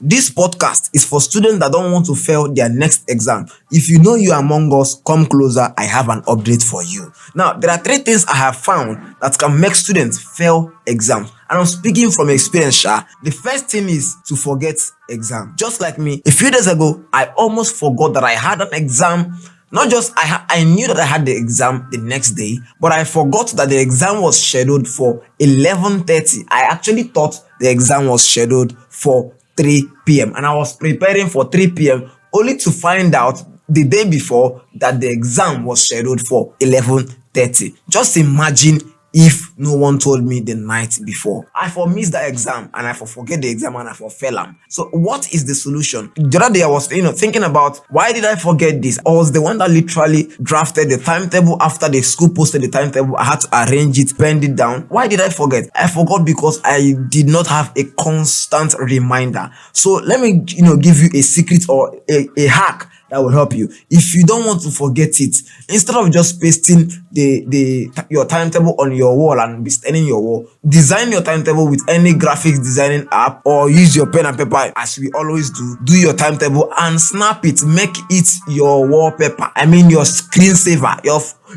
This podcast is for students that don't want to fail their next exam. If you know you are among us, come closer. I have an update for you. Now, there are 3 things I have found that can make students fail exams. And I'm speaking from experience, Sha. The first thing is to forget exam. Just like me, a few days ago, I almost forgot that I had an exam. Not just I knew that I had the exam the next day, but I forgot that the exam was scheduled for 11:30. I actually thought the exam was scheduled for 3 p.m. and I was preparing for 3 p.m. only to find out the day before that the exam was scheduled for 11:30. Just imagine if no one told me the night before. I for missed the exam and I for forget the exam and I for fail am. So what is the solution? The other day I was thinking about why did I forget this? I was the one that literally drafted the timetable after the school posted the timetable. I had to arrange it, bend it down. Why did I forget? I forgot because I did not have a constant reminder. So let me give you a secret or a hack that will help you. If you don't want to forget it, instead of just pasting your timetable on your wall and be staining your wall, design your timetable with any graphics designing app or use your pen and paper as we always do. Do your timetable and snap it. Make it your wallpaper. I mean your screensaver.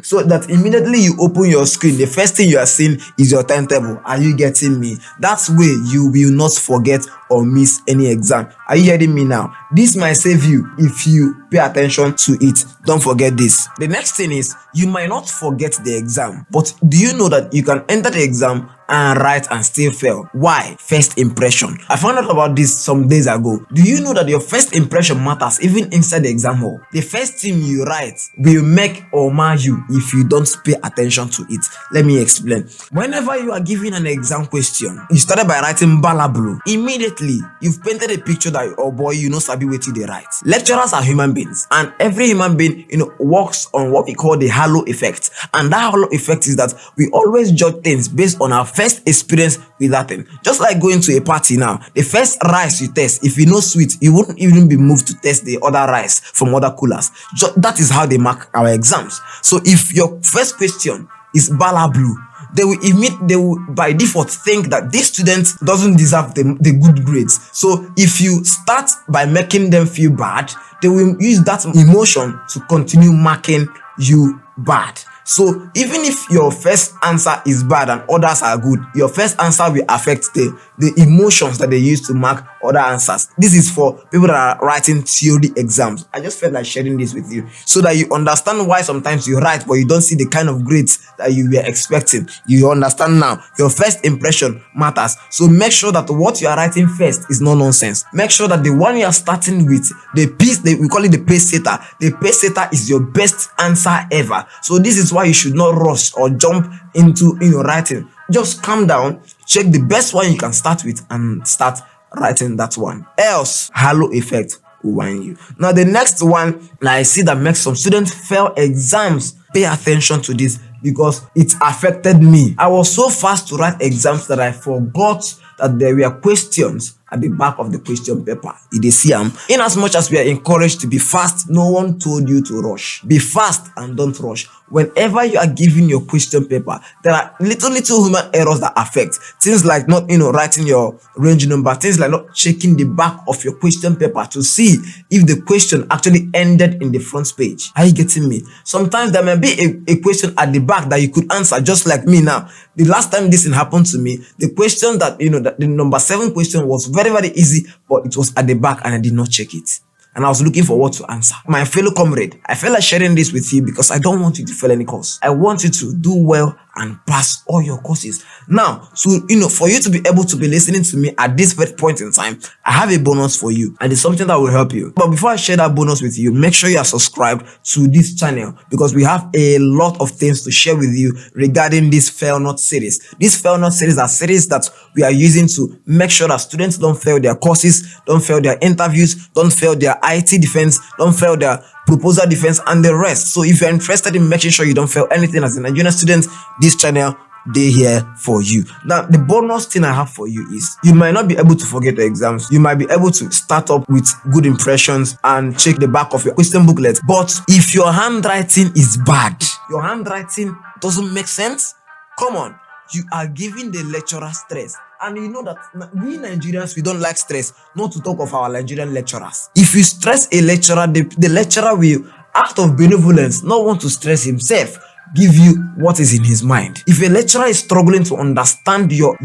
So that immediately you open your screen, the first thing you are seeing is your timetable. Are you getting me? That way you will not forget or miss any exam. Are you hearing me now? This might save you if you pay attention to it. Don't forget this. The next thing is, you might not forget the exam, but do you know that you can enter the exam and write and still fail? Why? First impression. I found out about this some days ago. Do you know that your first impression matters even inside the exam hall? The first thing you write will make or mar you if you don't pay attention to it. Let me explain. Whenever you are given an exam question, you started by writing balablu. Immediately, you've painted a picture that, oh boy, you know sabi wetin they write. Lecturers are human beings, and every human being works on what we call the halo effect. And that halo effect is that we always judge things based on our first experience with that thing. Just like going to a party now, the first rice you test, if you know sweet, you wouldn't even be moved to test the other rice from other coolers. That is how they mark our exams. So if your first question is balablu, they will by default think that this student doesn't deserve the good grades. So if you start by making them feel bad, they will use that emotion to continue marking you bad. So even if your first answer is bad and others are good, your first answer will affect the emotions that they use to mark other answers. This is for people that are writing theory exams. I just felt like sharing this with you so that you understand why sometimes you write but you don't see the kind of grades that you were expecting. You understand now. Your first impression matters. So make sure that what you are writing first is no nonsense. Make sure that the one you are starting with, we call it the pace setter. The pace setter is your best answer ever. So this is why you should not rush or jump into writing. Just calm down, check the best one you can start with and start writing that one. Else, halo effect will wind you. Now the next one, I see that makes some students fail exams. Pay attention to this because it affected me. I was so fast to write exams that I forgot that there were questions at the back of the question paper. You see them. In as much as we are encouraged to be fast, no one told you to rush. Be fast and don't rush. Whenever you are giving your question paper, there are little human errors that affect. Things like not writing your range number, things like not checking the back of your question paper to see if the question actually ended in the front page. Are you getting me? Sometimes there may be a question at the back that you could answer, just like me now. The last time this thing happened to me, the question that the number 7 question was very, very easy, but it was at the back and I did not check it. And I was looking for what to answer. My fellow comrade, I felt like sharing this with you because I don't want you to fail any course. I want you to do well and pass all your courses. Now, so for you to be able to be listening to me at this very point in time, I have a bonus for you, and it's something that will help you. But before I share that bonus with you, make sure you are subscribed to this channel because we have a lot of things to share with you regarding this Fail Not series. This Fail Not series are series that we are using to make sure that students don't fail their courses, don't fail their interviews, don't fail their IT defense, don't fail their proposal defense and the rest. So if you're interested in making sure you don't fail anything as a Nigerian student, this channel, they're here for you. Now, the bonus thing I have for you is you might not be able to forget the exams. You might be able to start up with good impressions and check the back of your question booklet. But if your handwriting is bad, your handwriting doesn't make sense, come on, you are giving the lecturer stress. And you know that we Nigerians, we don't like stress, not to talk of our Nigerian lecturers. If you stress a lecturer, the lecturer will, out of benevolence, not want to stress himself, give you what is in his mind. If a lecturer is struggling to understand your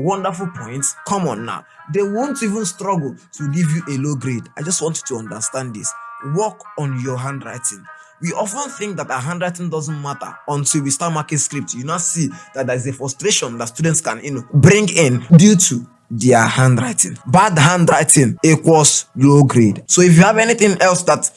wonderful points, come on now, they won't even struggle to give you a low grade. I just want you to understand this. Work on your handwriting. We often think that our handwriting doesn't matter until we start marking scripts. You now see that there's a frustration that students can bring in due to their handwriting. Bad handwriting equals low grade. So if you have anything else that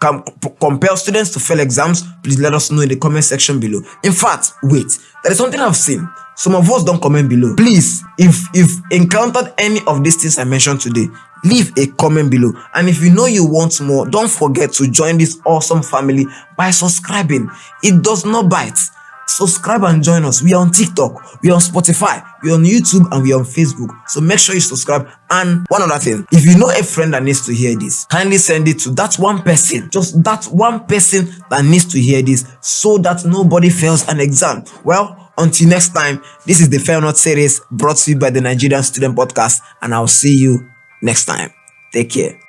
can compel students to fail exams, please let us know in the comment section below. In fact, wait, there is something I've seen. Some of us don't comment below. Please, if you've encountered any of these things I mentioned today, leave a comment below. And if you know you want more, don't forget to join this awesome family by subscribing. It does not bite. Subscribe and join us. We are on TikTok, we are on Spotify, we are on YouTube, and we are on Facebook. So make sure you subscribe. And one other thing, if you know a friend that needs to hear this, kindly send it to that one person, just that one person that needs to hear this, so that nobody fails an exam. Well, until next time, this is the Fail Not series brought to you by the Nigerian Student Podcast, and I'll see you next time. Take care.